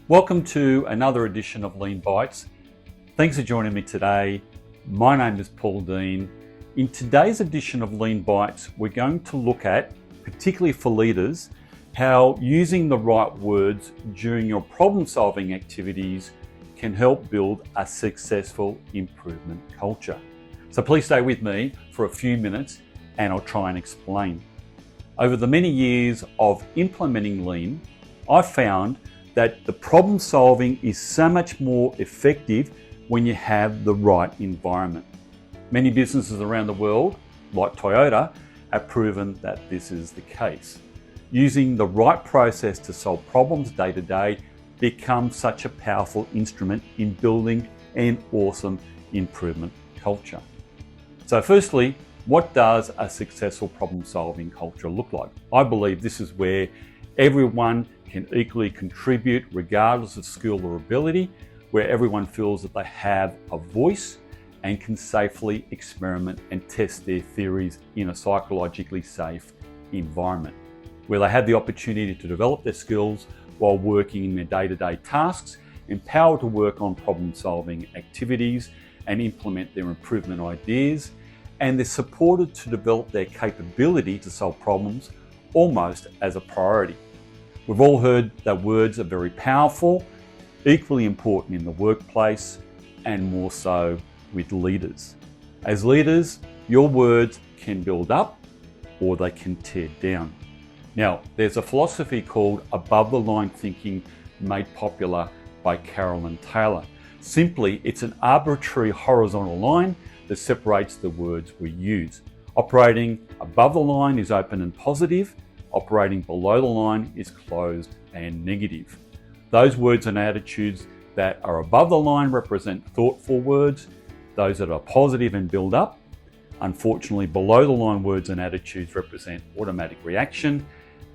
Welcome to another edition of Lean Bites. Thanks for joining me today. My name is Paul Dean. In today's edition of Lean Bites, we're going to look at, particularly for leaders, how using the right words during your problem-solving activities can help build a successful improvement culture. So please stay with me for a few minutes and I'll try and explain. Over the many years of implementing Lean, I've found that the problem solving is so much more effective when you have the right environment. Many businesses around the world, like Toyota, have proven that this is the case. Using the right process to solve problems day to day becomes such a powerful instrument in building an awesome improvement culture. So firstly, what does a successful problem solving culture look like? I believe this is where everyone can equally contribute regardless of skill or ability, where everyone feels that they have a voice and can safely experiment and test their theories in a psychologically safe environment, where they have the opportunity to develop their skills while working in their day-to-day tasks, empowered to work on problem-solving activities and implement their improvement ideas, and they're supported to develop their capability to solve problems almost as a priority. We've all heard that words are very powerful, equally important in the workplace, and more so with leaders. As leaders, your words can build up or they can tear down. Now, there's a philosophy called above the line thinking made popular by Carolyn Taylor. Simply, it's an arbitrary horizontal line that separates the words we use. Operating above the line is open and positive. Operating below the line is closed and negative. Those words and attitudes that are above the line represent thoughtful words. Those that are positive and build up. Unfortunately, below the line words and attitudes represent automatic reaction,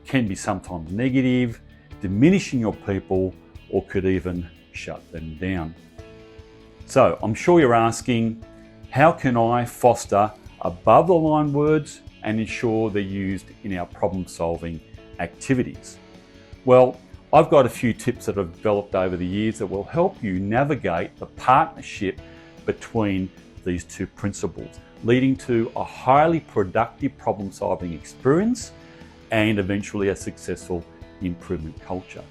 can be sometimes negative, diminishing your people, or could even shut them down. So I'm sure you're asking, how can I foster above the line words and ensure they're used in our problem-solving activities? Well, I've got a few tips that I've developed over the years that will help you navigate the partnership between these two principles, leading to a highly productive problem-solving experience and eventually a successful improvement culture.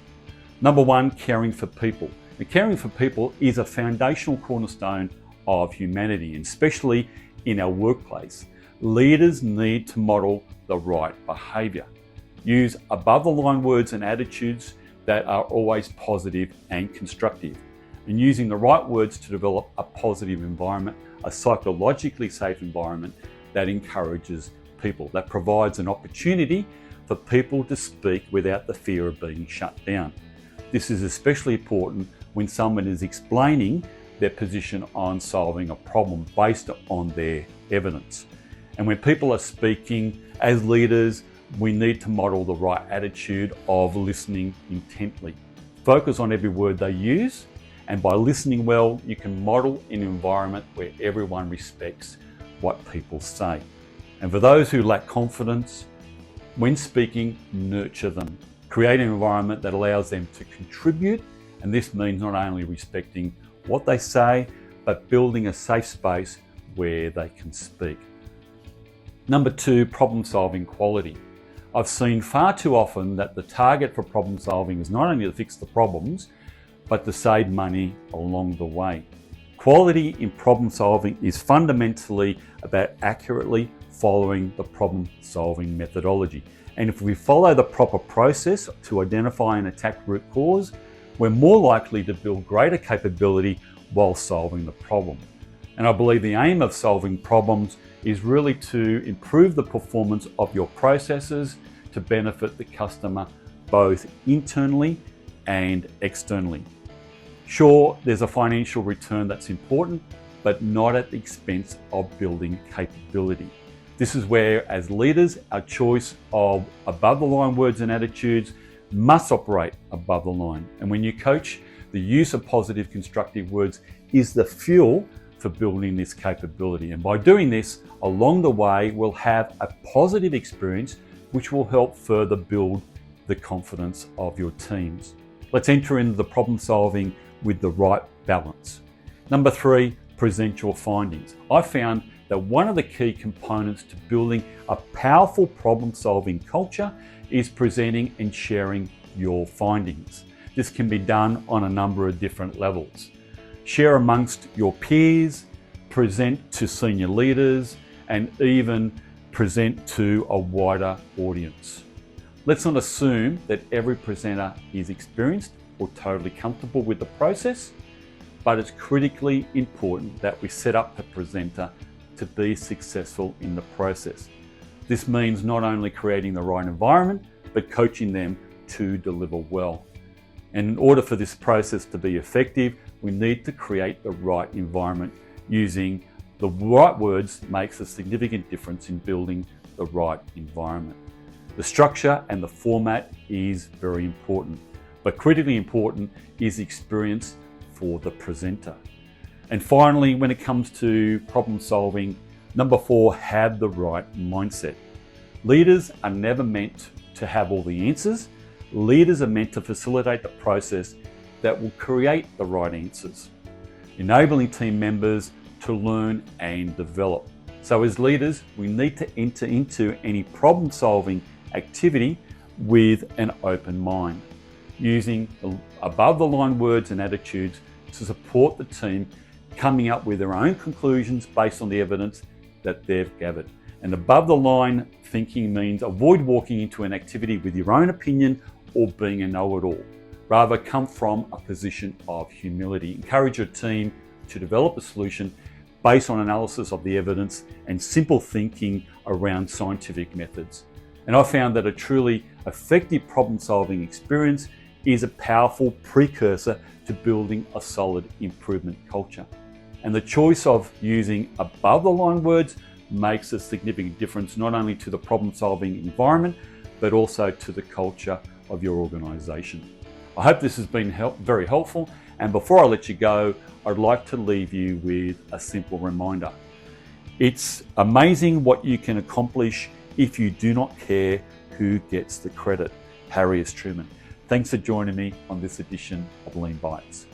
Number one, caring for people. Now, caring for people is a foundational cornerstone of humanity, and especially in our workplace. Leaders need to model the right behaviour. Use above the line words and attitudes that are always positive and constructive. And using the right words to develop a positive environment, a psychologically safe environment that encourages people, that provides an opportunity for people to speak without the fear of being shut down. This is especially important when someone is explaining their position on solving a problem based on their evidence. And when people are speaking as leaders, we need to model the right attitude of listening intently. Focus on every word they use, and by listening well, you can model an environment where everyone respects what people say. And for those who lack confidence, when speaking, nurture them. Create an environment that allows them to contribute, and this means not only respecting what they say, but building a safe space where they can speak. Number two, problem-solving quality. I've seen far too often that the target for problem solving is not only to fix the problems, but to save money along the way. Quality in problem solving is fundamentally about accurately following the problem solving methodology. And if we follow the proper process to identify and attack root cause, we're more likely to build greater capability while solving the problem. And I believe the aim of solving problems is really to improve the performance of your processes to benefit the customer both internally and externally. Sure, there's a financial return that's important, but not at the expense of building capability. This is where, as leaders, our choice of above the line words and attitudes must operate above the line. And when you coach, the use of positive, constructive words is the fuel for building this capability. And by doing this, along the way, we'll have a positive experience which will help further build the confidence of your teams. Let's enter into the problem solving with the right balance. Number 3, present your findings. I found that one of the key components to building a powerful problem solving culture is presenting and sharing your findings. This can be done on a number of different levels. Share amongst your peers, present to senior leaders, and even present to a wider audience. Let's not assume that every presenter is experienced or totally comfortable with the process, but it's critically important that we set up the presenter to be successful in the process. This means not only creating the right environment, but coaching them to deliver well. And in order for this process to be effective, we need to create the right environment. Using the right words makes a significant difference in building the right environment. The structure and the format is very important, but critically important is experience for the presenter. And finally, when it comes to problem solving, number 4, have the right mindset. Leaders are never meant to have all the answers. Leaders are meant to facilitate the process that will create the right answers, enabling team members to learn and develop. So as leaders, we need to enter into any problem solving activity with an open mind, using above the line words and attitudes to support the team coming up with their own conclusions based on the evidence that they've gathered. And above the line thinking means avoid walking into an activity with your own opinion or being a know-it-all. Rather, come from a position of humility. Encourage your team to develop a solution based on analysis of the evidence and simple thinking around scientific methods. And I found that a truly effective problem-solving experience is a powerful precursor to building a solid improvement culture. And the choice of using above-the-line words makes a significant difference not only to the problem-solving environment, but also to the culture of your organization. I hope this has been very helpful, and before I let you go, I'd like to leave you with a simple reminder. It's amazing what you can accomplish if you do not care who gets the credit. Harry S. Truman. Thanks for joining me on this edition of Lean Bites.